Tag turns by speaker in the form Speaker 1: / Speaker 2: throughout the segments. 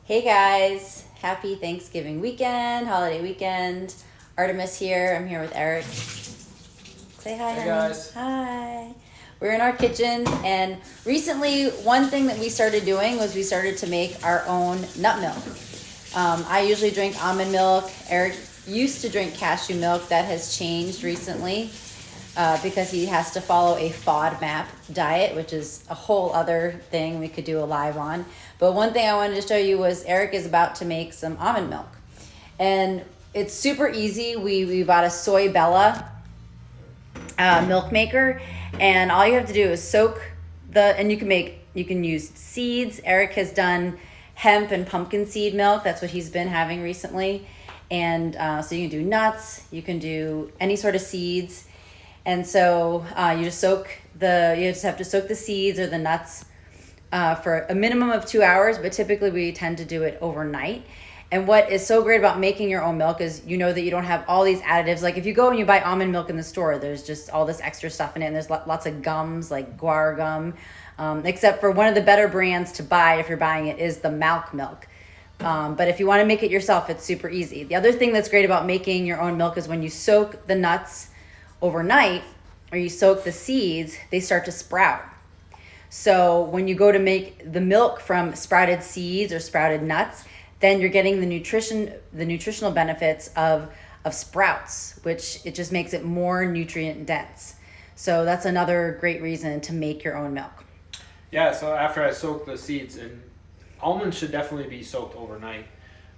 Speaker 1: Hey guys, happy Thanksgiving weekend, holiday weekend. Artemis here. I'm here with Eric. Say hi,
Speaker 2: Hey
Speaker 1: honey.
Speaker 2: guys.
Speaker 1: Hi. We're in our kitchen, and recently, one thing that we started doing was we started to make our own nut milk. I usually drink almond milk. Eric used to drink cashew milk. That has changed recently because he has to follow a FODMAP diet, which is a whole other thing we could do a live on. But one thing I wanted to show you was Eric is about to make some almond milk. And it's super easy. We bought a Soy Bella milk maker, and all you have to do is soak and you can use seeds. Eric has done hemp and pumpkin seed milk. That's what he's been having recently. And so you can do nuts, you can do any sort of seeds. And so you just have to soak the seeds or the nuts for a minimum of 2 hours, but typically we tend to do it overnight. And what is so great about making your own milk is you know that you don't have all these additives. Like if you go and you buy almond milk in the store, there's just all this extra stuff in it, and there's lots of gums like guar gum. Except for one of the better brands to buy if you're buying it is the Malk milk. But if you want to make it yourself, it's super easy. The other thing that's great about making your own milk is when you soak the nuts overnight or you soak the seeds, they start to sprout. So when you go to make the milk from sprouted seeds or sprouted nuts, then you're getting the nutritional benefits of sprouts, which it just makes it more nutrient dense. So that's another great reason to make your own milk.
Speaker 2: Yeah, so after I soak the seeds, and almonds should definitely be soaked overnight,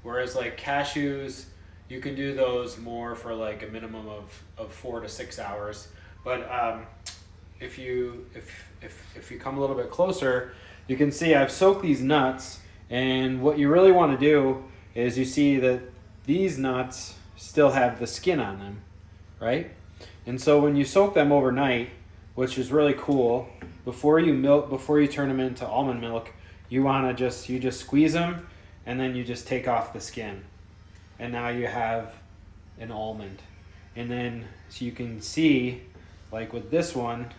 Speaker 2: whereas like cashews, you can do those more for like a minimum of 4 to 6 hours. But if you come a little bit closer, you can see I've soaked these nuts, and what you really want to do is you see that these nuts still have the skin on them, right? And so when you soak them overnight, which is really cool, before you turn them into almond milk, you just squeeze them, and then you just take off the skin, and now you have an almond. And then so you can see, like with this one,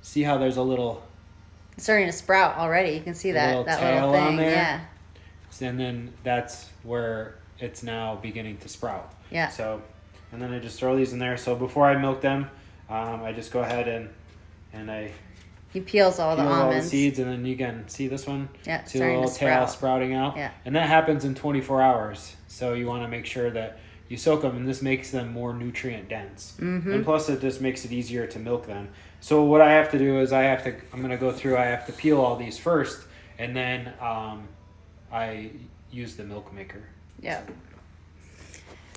Speaker 2: see how there's a little
Speaker 1: It's starting to sprout already. You can see that
Speaker 2: little
Speaker 1: that
Speaker 2: tail
Speaker 1: little thing.
Speaker 2: on there.
Speaker 1: Yeah.
Speaker 2: And then that's where it's now beginning to sprout.
Speaker 1: Yeah.
Speaker 2: So, and then I just throw these in there. So before I milk them, I just go ahead and I
Speaker 1: He peels all the
Speaker 2: peel all the
Speaker 1: almonds.
Speaker 2: seeds, and then you can see this one.
Speaker 1: Yeah, it's
Speaker 2: See the
Speaker 1: starting
Speaker 2: little
Speaker 1: to
Speaker 2: tail
Speaker 1: sprout.
Speaker 2: sprouting out.
Speaker 1: Yeah.
Speaker 2: And that happens in 24 hours. So you want to make sure that you soak them, and this makes them more nutrient dense.
Speaker 1: Mm-hmm.
Speaker 2: And plus, it just makes it easier to milk them. So what I have to do is I have to peel all these first, and then I use the milk maker.
Speaker 1: Yeah.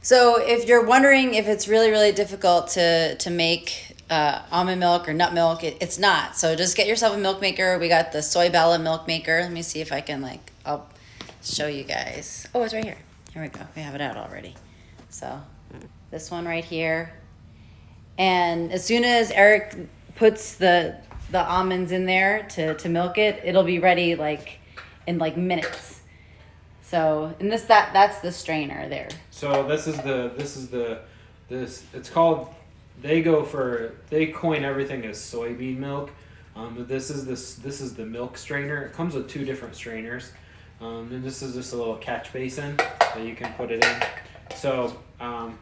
Speaker 1: So if you're wondering if it's really, really difficult to make almond milk or nut milk, it's not. So just get yourself a milk maker. We got the Soy Bella milk maker. Let me see if I can I'll show you guys. Oh, it's right here. Here we go. We have it out already. So this one right here. And as soon as Eric puts the almonds in there to milk it, it'll be ready in minutes. So, and that's the strainer there.
Speaker 2: So it's called, they coin everything as soybean milk. This is the milk strainer. It comes with 2 different strainers. And this is just a little catch basin that you can put it in. So, I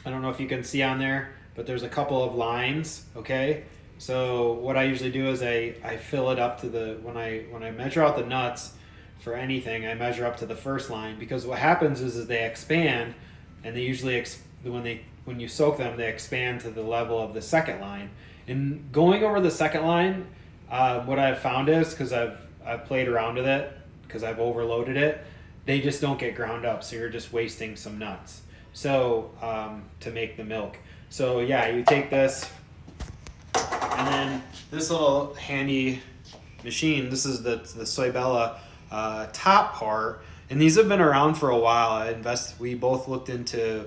Speaker 2: don't know if you can see on there, but there's a couple of lines, okay? So what I usually do is I fill it up to when I measure out the nuts for anything, I measure up to the first line, because what happens is they expand, and they usually when you soak them, they expand to the level of the second line. And going over the second line, what I've found is, because I've played around with it, because I've overloaded it, they just don't get ground up, so you're just wasting some nuts. So to make the milk, so yeah, you take this, and then this little handy machine. This is the Soy Bella top part, and these have been around for a while. We both looked into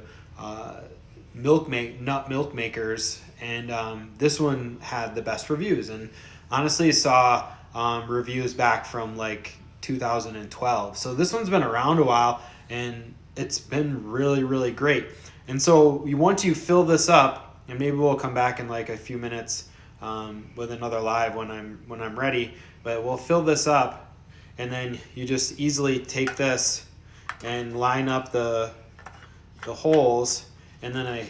Speaker 2: nut milk makers, and this one had the best reviews, and honestly saw reviews back from like 2012. So this one's been around a while, and it's been really, really great. And so once you fill this up, and maybe we'll come back in like a few minutes with another live when I'm ready, but we'll fill this up. and then you just easily take this and line up the holes, and then I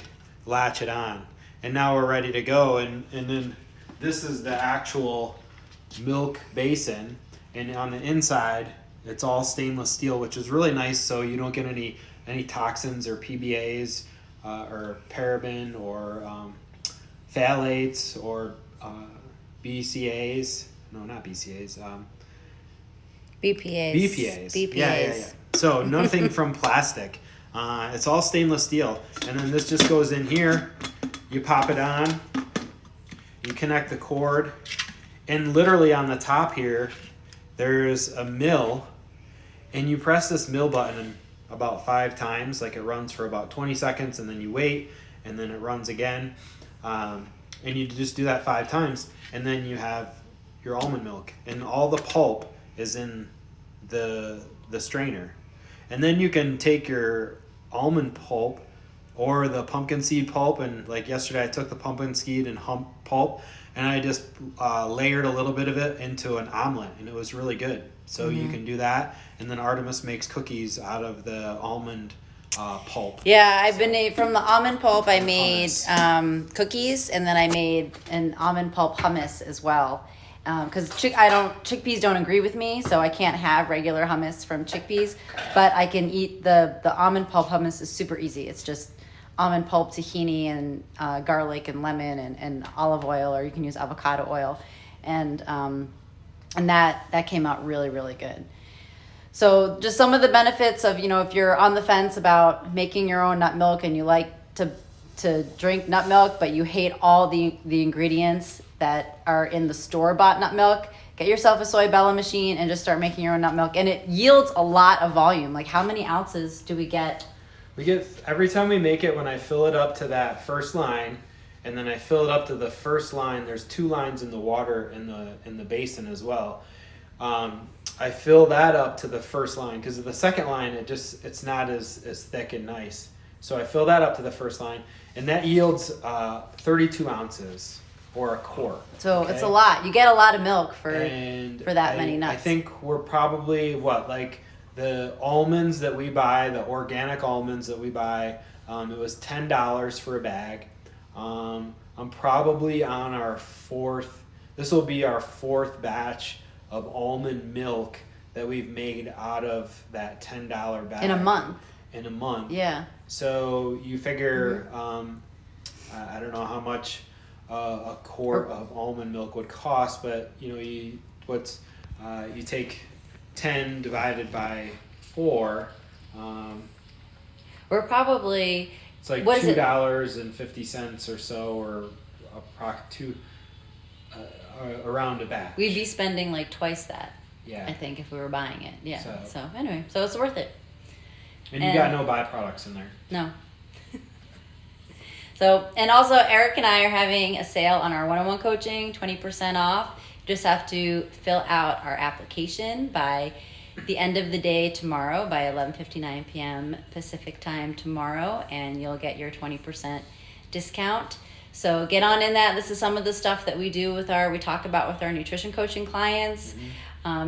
Speaker 2: latch it on, and now we're ready to go. And then this is the actual milk basin, and on the inside it's all stainless steel, which is really nice, so you don't get any toxins or PBAs or paraben or phthalates or BCAs. No, not BCAs.
Speaker 1: BPAs.
Speaker 2: BPAs. Yeah. So nothing from plastic. It's all stainless steel. And then this just goes in here. You pop it on. You connect the cord. And literally on the top here, there's a mill. And you press this mill button about 5 times. Like, it runs for about 20 seconds, and then you wait, and then it runs again. And you just do that 5 times. And then you have your almond milk. And all the pulp is in the strainer. And then you can take your almond pulp or the pumpkin seed pulp, and like yesterday I took the pumpkin seed and hump pulp, and I just layered a little bit of it into an omelet, and it was really good. So you can do that. And then Artemis makes cookies out of the almond pulp.
Speaker 1: Yeah, I've been from the almond pulp. I made cookies, and then I made an almond pulp hummus as well. Because chickpeas don't agree with me, so I can't have regular hummus from chickpeas. But I can eat the almond pulp hummus. Is super easy. It's just almond pulp, tahini, and garlic and lemon and olive oil, or you can use avocado oil, and that came out really, really good. So just some of the benefits of, if you're on the fence about making your own nut milk and you like to drink nut milk, but you hate all the ingredients that are in the store-bought nut milk, get yourself a soy Bella machine and just start making your own nut milk. And it yields a lot of volume. Like, how many ounces do we get?
Speaker 2: We get, every time we make it, when I fill it up to that first line, and then I fill it up to the first line, there's 2 lines in the water in the basin as well. I fill that up to the first line, because the second line, it's not as thick and nice. So I fill that up to the first line, and that yields 32 ounces or a quart.
Speaker 1: So it's a lot. You get a lot of milk for that many nuts.
Speaker 2: I think we're probably like the almonds that we buy, the organic almonds that we buy, it was $10 for a bag. I'm probably on our this will be our 4th batch of almond milk that we've made out of that $10 bag.
Speaker 1: In a month. Yeah.
Speaker 2: So you figure, I don't know how much a quart of almond milk would cost, but you take 10 divided by 4.
Speaker 1: We're probably,
Speaker 2: it's like $2.50 or so, or around a batch.
Speaker 1: We'd be spending like twice that.
Speaker 2: Yeah.
Speaker 1: I think if we were buying it. Yeah. So anyway, so it's worth it.
Speaker 2: And you got no byproducts in there.
Speaker 1: No. So, and also Eric and I are having a sale on our one-on-one coaching, 20% off. You just have to fill out our application by the end of the day tomorrow, by 11:59 p.m. Pacific time tomorrow, and you'll get your 20% discount. So get on in that. This is some of the stuff that we talk about with our nutrition coaching clients.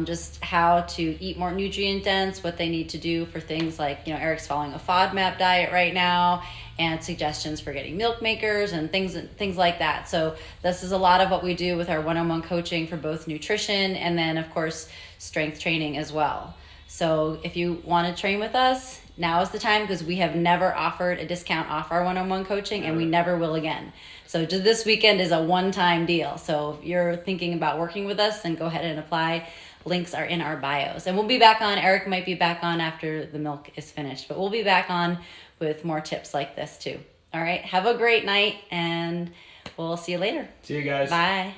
Speaker 1: Just how to eat more nutrient dense, what they need to do for things like, Eric's following a FODMAP diet right now, and suggestions for getting milk makers and things like that. So this is a lot of what we do with our one-on-one coaching for both nutrition and then, of course, strength training as well. So if you want to train with us, now is the time, because we have never offered a discount off our one-on-one coaching, and we never will again. So this weekend is a one-time deal. So if you're thinking about working with us, then go ahead and apply. Links are in our bios. And we'll be back on. Eric might be back on after the milk is finished, but we'll be back on with more tips like this too. All right. Have a great night, and we'll see you later.
Speaker 2: See you guys.
Speaker 1: Bye.